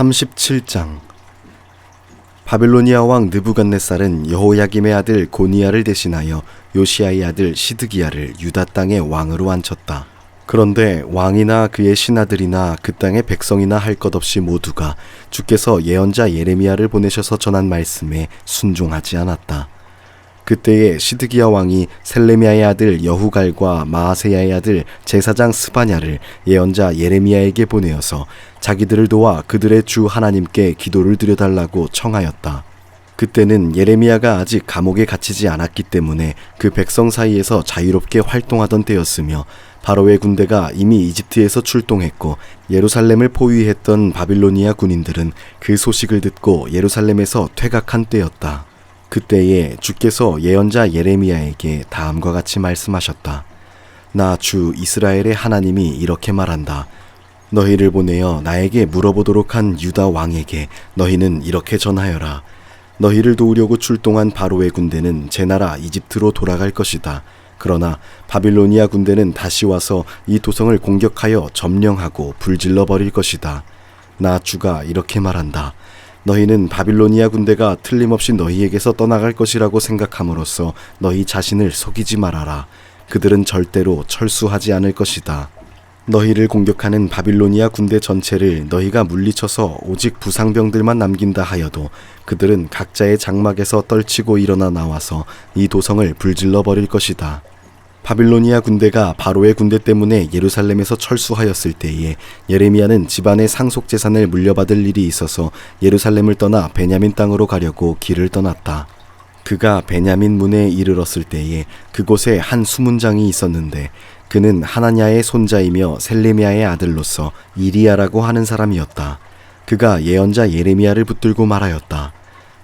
37장. 바빌로니아 왕 느부갓네살은 여호야김의 아들 고니야를 대신하여 요시야의 아들 시드기야를 유다 땅의 왕으로 앉혔다. 그런데 왕이나 그의 신하들이나 그 땅의 백성이나 할 것 없이 모두가 주께서 예언자 예레미야를 보내셔서 전한 말씀에 순종하지 않았다. 그때에 시드기야 왕이 셀레미야의 아들 여후갈과 마아세야의 아들 제사장 스바냐를 예언자 예레미야에게 보내어서 자기들을 도와 그들의 주 하나님께 기도를 드려달라고 청하였다. 그때는 예레미야가 아직 감옥에 갇히지 않았기 때문에 그 백성 사이에서 자유롭게 활동하던 때였으며 바로의 군대가 이미 이집트에서 출동했고 예루살렘을 포위했던 바빌로니아 군인들은 그 소식을 듣고 예루살렘에서 퇴각한 때였다. 그때에 주께서 예언자 예레미야에게 다음과 같이 말씀하셨다. 나 주 이스라엘의 하나님이 이렇게 말한다. 너희를 보내어 나에게 물어보도록 한 유다 왕에게 너희는 이렇게 전하여라. 너희를 도우려고 출동한 바로의 군대는 제 나라 이집트로 돌아갈 것이다. 그러나 바빌로니아 군대는 다시 와서 이 도성을 공격하여 점령하고 불질러 버릴 것이다. 나 주가 이렇게 말한다. 너희는 바빌로니아 군대가 틀림없이 너희에게서 떠나갈 것이라고 생각함으로써 너희 자신을 속이지 말아라. 그들은 절대로 철수하지 않을 것이다. 너희를 공격하는 바빌로니아 군대 전체를 너희가 물리쳐서 오직 부상병들만 남긴다 하여도 그들은 각자의 장막에서 떨치고 일어나 나와서 이 도성을 불질러 버릴 것이다. 바빌로니아 군대가 바로의 군대 때문에 예루살렘에서 철수하였을 때에 예레미야는 집안의 상속 재산을 물려받을 일이 있어서 예루살렘을 떠나 베냐민 땅으로 가려고 길을 떠났다. 그가 베냐민 문에 이르렀을 때에 그곳에 한 수문장이 있었는데 그는 하나냐의 손자이며 셀레미야의 아들로서 이리야라고 하는 사람이었다. 그가 예언자 예레미야를 붙들고 말하였다.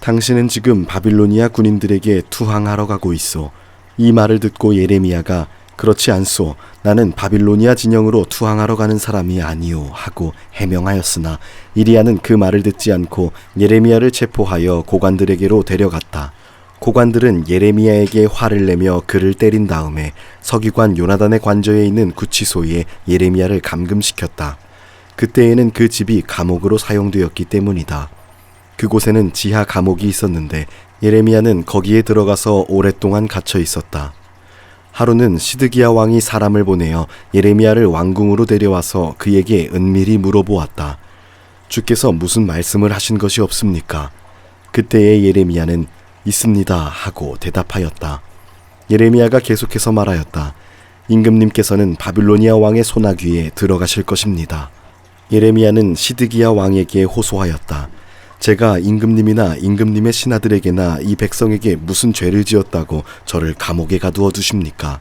당신은 지금 바빌로니아 군인들에게 투항하러 가고 있소. 이 말을 듣고 예레미야가 그렇지 않소. 나는 바빌로니아 진영으로 투항하러 가는 사람이 아니오 하고 해명하였으나 이리야는 그 말을 듣지 않고 예레미야를 체포하여 고관들에게로 데려갔다. 고관들은 예레미야에게 화를 내며 그를 때린 다음에 서기관 요나단의 관저에 있는 구치소에 예레미야를 감금시켰다. 그때에는 그 집이 감옥으로 사용되었기 때문이다. 그곳에는 지하 감옥이 있었는데 예레미야는 거기에 들어가서 오랫동안 갇혀 있었다. 하루는 시드기야 왕이 사람을 보내어 예레미야를 왕궁으로 데려와서 그에게 은밀히 물어보았다. 주께서 무슨 말씀을 하신 것이 없습니까? 그때의 예레미야는 있습니다 하고 대답하였다. 예레미야가 계속해서 말하였다. 임금님께서는 바빌로니아 왕의 소나귀에 들어가실 것입니다. 예레미야는 시드기야 왕에게 호소하였다. 제가 임금님이나 임금님의 신하들에게나 이 백성에게 무슨 죄를 지었다고 저를 감옥에 가두어 두십니까?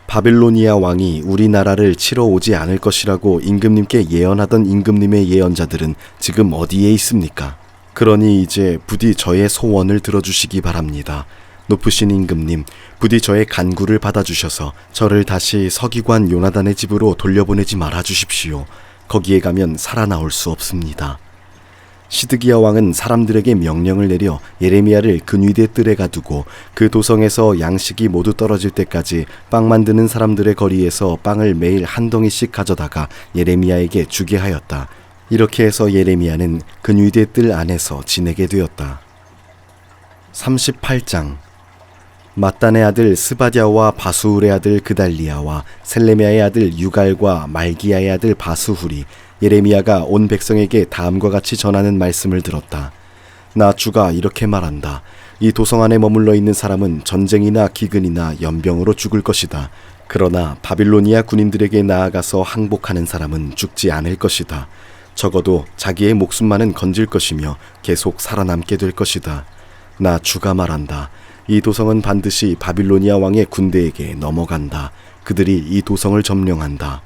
바빌로니아 왕이 우리나라를 치러 오지 않을 것이라고 임금님께 예언하던 임금님의 예언자들은 지금 어디에 있습니까? 그러니 이제 부디 저의 소원을 들어주시기 바랍니다. 높으신 임금님, 부디 저의 간구를 받아주셔서 저를 다시 서기관 요나단의 집으로 돌려보내지 말아주십시오. 거기에 가면 살아나올 수 없습니다. 시드기야 왕은 사람들에게 명령을 내려 예레미야를 근위대 뜰에 가두고 그 도성에서 양식이 모두 떨어질 때까지 빵 만드는 사람들의 거리에서 빵을 매일 한 덩이씩 가져다가 예레미야에게 주게 하였다. 이렇게 해서 예레미야는 근위대 뜰 안에서 지내게 되었다. 38장. mat단의 아들 스바랴와 바수울의 아들 그달리야와 셀레미야의 아들 유갈과 말기야의 아들 바수훌이 예레미야가 온 백성에게 다음과 같이 전하는 말씀을 들었다. 나 주가 이렇게 말한다. 이 도성 안에 머물러 있는 사람은 전쟁이나 기근이나 연병으로 죽을 것이다. 그러나 바빌로니아 군인들에게 나아가서 항복하는 사람은 죽지 않을 것이다. 적어도 자기의 목숨만은 건질 것이며 계속 살아남게 될 것이다. 나 주가 말한다. 이 도성은 반드시 바빌로니아 왕의 군대에게 넘어간다. 그들이 이 도성을 점령한다.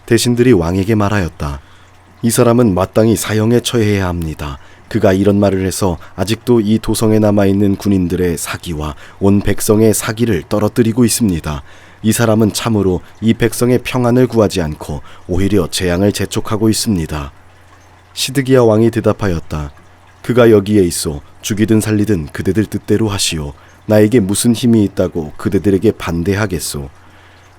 대신들이 왕에게 말하였다. 이 사람은 마땅히 사형에 처해야 합니다. 그가 이런 말을 해서 아직도 이 도성에 남아있는 군인들의 사기와 온 백성의 사기를 떨어뜨리고 있습니다. 이 사람은 참으로 이 백성의 평안을 구하지 않고 오히려 재앙을 재촉하고 있습니다. 시드기야 왕이 대답하였다. 그가 여기에 있어 죽이든 살리든 그대들 뜻대로 하시오. 나에게 무슨 힘이 있다고 그대들에게 반대하겠소.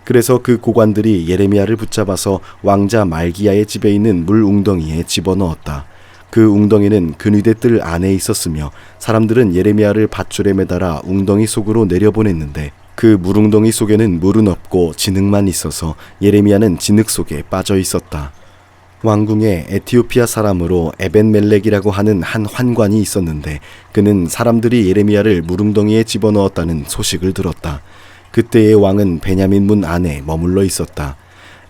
그래서 그 고관들이 예레미야를 붙잡아서 왕자 말기야의 집에 있는 물 웅덩이에 집어넣었다. 그 웅덩이는 근위대 뜰 안에 있었으며 사람들은 예레미야를 밧줄에 매달아 웅덩이 속으로 내려보냈는데 그 물웅덩이 속에는 물은 없고 진흙만 있어서 예레미야는 진흙 속에 빠져 있었다. 왕궁에 에티오피아 사람으로 에벤멜렉이라고 하는 한 환관이 있었는데 그는 사람들이 예레미야를 물웅덩이에 집어넣었다는 소식을 들었다. 그때의 왕은 베냐민 문 안에 머물러 있었다.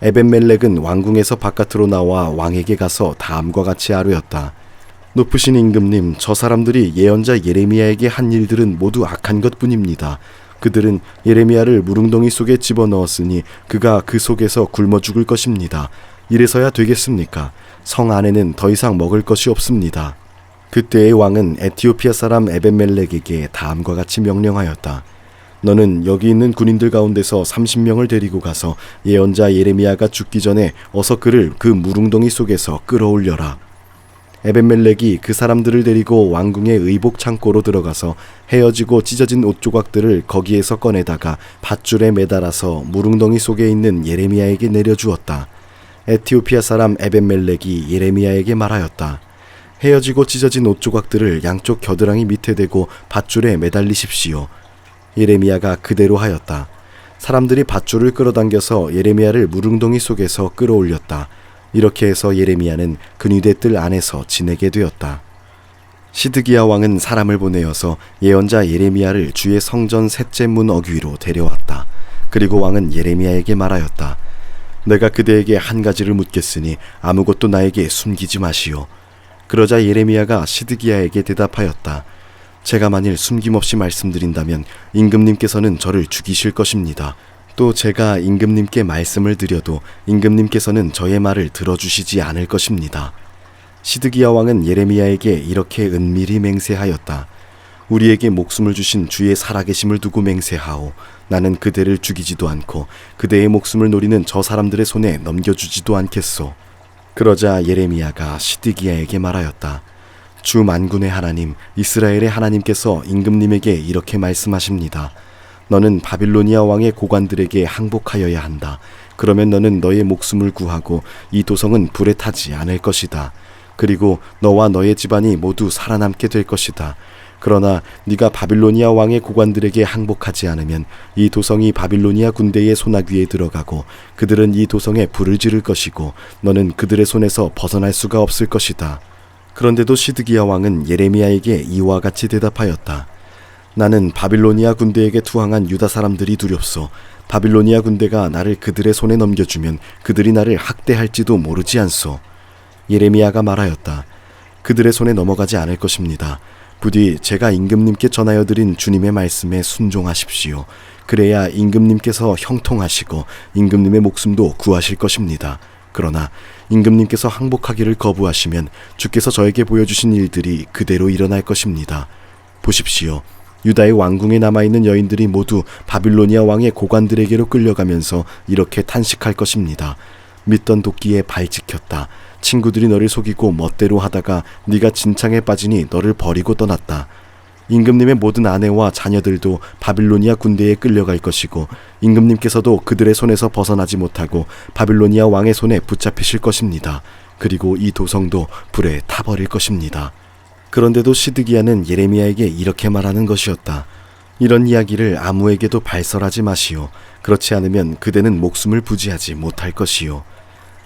에벤멜렉은 왕궁에서 바깥으로 나와 왕에게 가서 다음과 같이 아뢰었다. 높으신 임금님, 저 사람들이 예언자 예레미야에게 한 일들은 모두 악한 것뿐입니다. 그들은 예레미야를 물웅덩이 속에 집어넣었으니 그가 그 속에서 굶어 죽을 것입니다. 이래서야 되겠습니까? 성 안에는 더 이상 먹을 것이 없습니다. 그때의 왕은 에티오피아 사람 에벤멜렉에게 다음과 같이 명령하였다. 너는 여기 있는 군인들 가운데서 30명을 데리고 가서 예언자 예레미야가 죽기 전에 어서 그를 그 물웅덩이 속에서 끌어올려라. 에벤멜렉이 그 사람들을 데리고 왕궁의 의복 창고로 들어가서 헤어지고 찢어진 옷 조각들을 거기에서 꺼내다가 밧줄에 매달아서 물웅덩이 속에 있는 예레미야에게 내려주었다. 에티오피아 사람 에벤멜렉이 예레미야에게 말하였다. 헤어지고 찢어진 옷 조각들을 양쪽 겨드랑이 밑에 대고 밧줄에 매달리십시오. 예레미야가 그대로 하였다. 사람들이 밧줄을 끌어당겨서 예레미야를 물웅덩이 속에서 끌어올렸다. 이렇게 해서 예레미야는 근위대 뜰 안에서 지내게 되었다. 시드기야 왕은 사람을 보내어서 예언자 예레미야를 주의 성전 셋째 문 어귀로 데려왔다. 그리고 왕은 예레미야에게 말하였다. 내가 그대에게 한 가지를 묻겠으니 아무것도 나에게 숨기지 마시오. 그러자 예레미야가 시드기야에게 대답하였다. 제가 만일 숨김없이 말씀드린다면 임금님께서는 저를 죽이실 것입니다. 또 제가 임금님께 말씀을 드려도 임금님께서는 저의 말을 들어주시지 않을 것입니다. 시드기야 왕은 예레미야에게 이렇게 은밀히 맹세하였다. 우리에게 목숨을 주신 주의 살아계심을 두고 맹세하오. 나는 그대를 죽이지도 않고 그대의 목숨을 노리는 저 사람들의 손에 넘겨주지도 않겠소. 그러자 예레미야가 시드기야에게 말하였다. 주 만군의 하나님, 이스라엘의 하나님께서 임금님에게 이렇게 말씀하십니다. 너는 바빌로니아 왕의 고관들에게 항복하여야 한다. 그러면 너는 너의 목숨을 구하고 이 도성은 불에 타지 않을 것이다. 그리고 너와 너의 집안이 모두 살아남게 될 것이다. 그러나 네가 바빌로니아 왕의 고관들에게 항복하지 않으면 이 도성이 바빌로니아 군대의 소나귀에 들어가고 그들은 이 도성에 불을 지를 것이고 너는 그들의 손에서 벗어날 수가 없을 것이다. 그런데도 시드기야 왕은 예레미야에게 이와 같이 대답하였다. 나는 바빌로니아 군대에게 투항한 유다 사람들이 두렵소. 바빌로니아 군대가 나를 그들의 손에 넘겨주면 그들이 나를 학대할지도 모르지 않소. 예레미야가 말하였다. 그들의 손에 넘어가지 않을 것입니다. 부디 제가 임금님께 전하여 드린 주님의 말씀에 순종하십시오. 그래야 임금님께서 형통하시고 임금님의 목숨도 구하실 것입니다. 그러나 임금님께서 항복하기를 거부하시면 주께서 저에게 보여주신 일들이 그대로 일어날 것입니다. 보십시오. 유다의 왕궁에 남아있는 여인들이 모두 바빌로니아 왕의 고관들에게로 끌려가면서 이렇게 탄식할 것입니다. 믿던 도끼에 발 찍혔다. 친구들이 너를 속이고 멋대로 하다가 네가 진창에 빠지니 너를 버리고 떠났다. 임금님의 모든 아내와 자녀들도 바빌로니아 군대에 끌려갈 것이고 임금님께서도 그들의 손에서 벗어나지 못하고 바빌로니아 왕의 손에 붙잡히실 것입니다. 그리고 이 도성도 불에 타버릴 것입니다. 그런데도 시드기야는 예레미야에게 이렇게 말하는 것이었다. 이런 이야기를 아무에게도 발설하지 마시오. 그렇지 않으면 그대는 목숨을 부지하지 못할 것이오.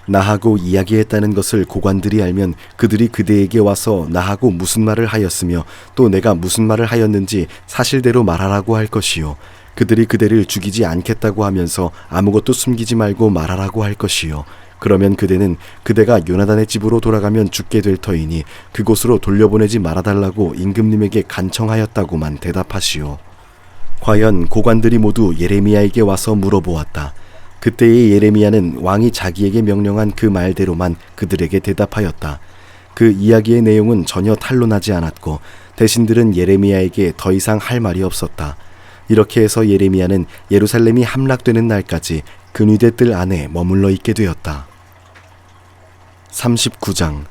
나하고 이야기했다는 것을 고관들이 알면 그들이 그대에게 와서 나하고 무슨 말을 하였으며 또 내가 무슨 말을 하였는지 사실대로 말하라고 할 것이요. 그들이 그대를 죽이지 않겠다고 하면서 아무것도 숨기지 말고 말하라고 할 것이요. 그러면 그대는 그대가 요나단의 집으로 돌아가면 죽게 될 터이니 그곳으로 돌려보내지 말아달라고 임금님에게 간청하였다고만 대답하시오. 과연 고관들이 모두 예레미야에게 와서 물어보았다. 그때의 예레미야는 왕이 자기에게 명령한 그 말대로만 그들에게 대답하였다. 그 이야기의 내용은 전혀 탄로나지 않았고 대신들은 예레미야에게 더 이상 할 말이 없었다. 이렇게 해서 예레미야는 예루살렘이 함락되는 날까지 근위대 뜰 안에 머물러 있게 되었다. 39장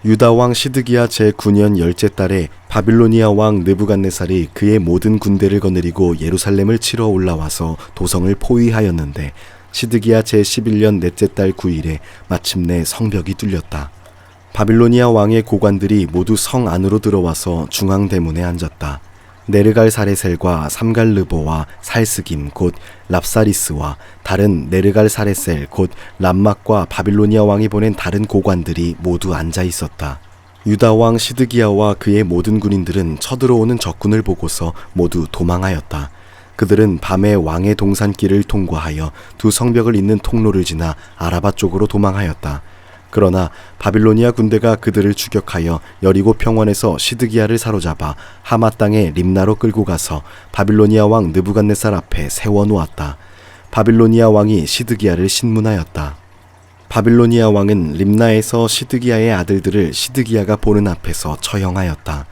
유다 왕 시드기야 제9년 10째 달에 바빌로니아 왕 느부갓네살이 그의 모든 군대를 거느리고 예루살렘을 치러 올라와서 도성을 포위하였는데 시드기야 제11년 넷째 달 9일에 마침내 성벽이 뚫렸다. 바빌로니아 왕의 고관들이 모두 성 안으로 들어와서 중앙대문에 앉았다. 네르갈사레셀과 삼갈르보와 살스김 곧 랍사리스와 다른 네르갈사레셀 곧 람막과 바빌로니아 왕이 보낸 다른 고관들이 모두 앉아 있었다. 유다 왕 시드기야와 그의 모든 군인들은 쳐들어오는 적군을 보고서 모두 도망하였다. 그들은 밤에 왕의 동산길을 통과하여 두 성벽을 잇는 통로를 지나 아라바 쪽으로 도망하였다. 그러나 바빌로니아 군대가 그들을 추격하여 여리고 평원에서 시드기야를 사로잡아 하마 땅의 림나로 끌고 가서 바빌로니아 왕 느부갓네살 앞에 세워놓았다. 바빌로니아 왕이 시드기야를 신문하였다. 바빌로니아 왕은 림나에서 시드기야의 아들들을 시드기야가 보는 앞에서 처형하였다.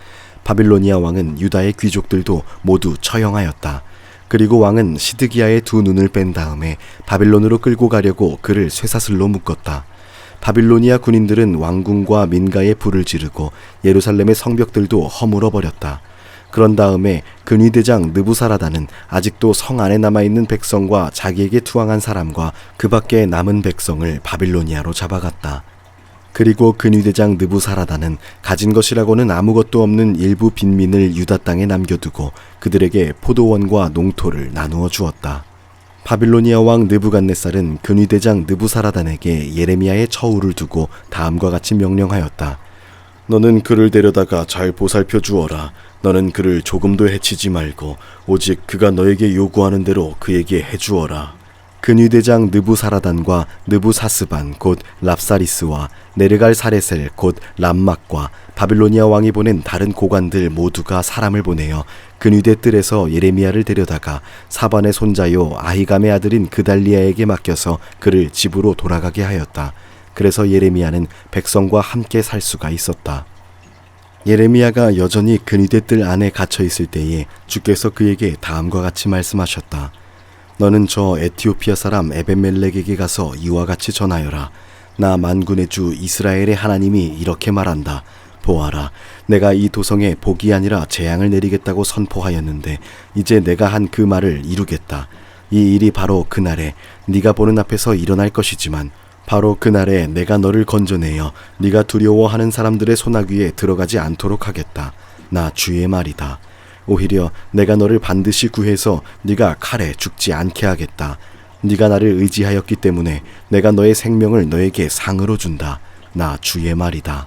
바빌로니아 왕은 유다의 귀족들도 모두 처형하였다. 그리고 왕은 시드기야의 두 눈을 뺀 다음에 바빌론으로 끌고 가려고 그를 쇠사슬로 묶었다. 바빌로니아 군인들은 왕궁과 민가에 불을 지르고 예루살렘의 성벽들도 허물어 버렸다. 그런 다음에 근위대장 느부사라단은 아직도 성 안에 남아있는 백성과 자기에게 투항한 사람과 그 밖에 남은 백성을 바빌로니아로 잡아갔다. 그리고 근위대장 느부사라단은 가진 것이라고는 아무것도 없는 일부 빈민을 유다 땅에 남겨두고 그들에게 포도원과 농토를 나누어 주었다. 바빌로니아 왕 느부갓네살은 근위대장 느부사라단에게 예레미야의 처우를 두고 다음과 같이 명령하였다. 너는 그를 데려다가 잘 보살펴 주어라. 너는 그를 조금도 해치지 말고 오직 그가 너에게 요구하는 대로 그에게 해주어라. 근위대장 느부사라단과 느부사스반 곧 랍사리스와 네르갈사레셀 곧 람막과 바빌로니아 왕이 보낸 다른 고관들 모두가 사람을 보내어 근위대 뜰에서 예레미야를 데려다가 사반의 손자요 아히감의 아들인 그달리야에게 맡겨서 그를 집으로 돌아가게 하였다. 그래서 예레미야는 백성과 함께 살 수가 있었다. 예레미야가 여전히 근위대 뜰 안에 갇혀 있을 때에 주께서 그에게 다음과 같이 말씀하셨다. 너는 저 에티오피아 사람 에벤멜렉에게 가서 이와 같이 전하여라. 나 만군의 주 이스라엘의 하나님이 이렇게 말한다. 보아라, 내가 이 도성에 복이 아니라 재앙을 내리겠다고 선포하였는데 이제 내가 한 그 말을 이루겠다. 이 일이 바로 그날에 네가 보는 앞에서 일어날 것이지만 바로 그날에 내가 너를 건져내어 네가 두려워하는 사람들의 소나귀에 들어가지 않도록 하겠다. 나 주의 말이다. 오히려 내가 너를 반드시 구해서 네가 칼에 죽지 않게 하겠다. 네가 나를 의지하였기 때문에 내가 너의 생명을 너에게 상으로 준다. 나 주의 말이다.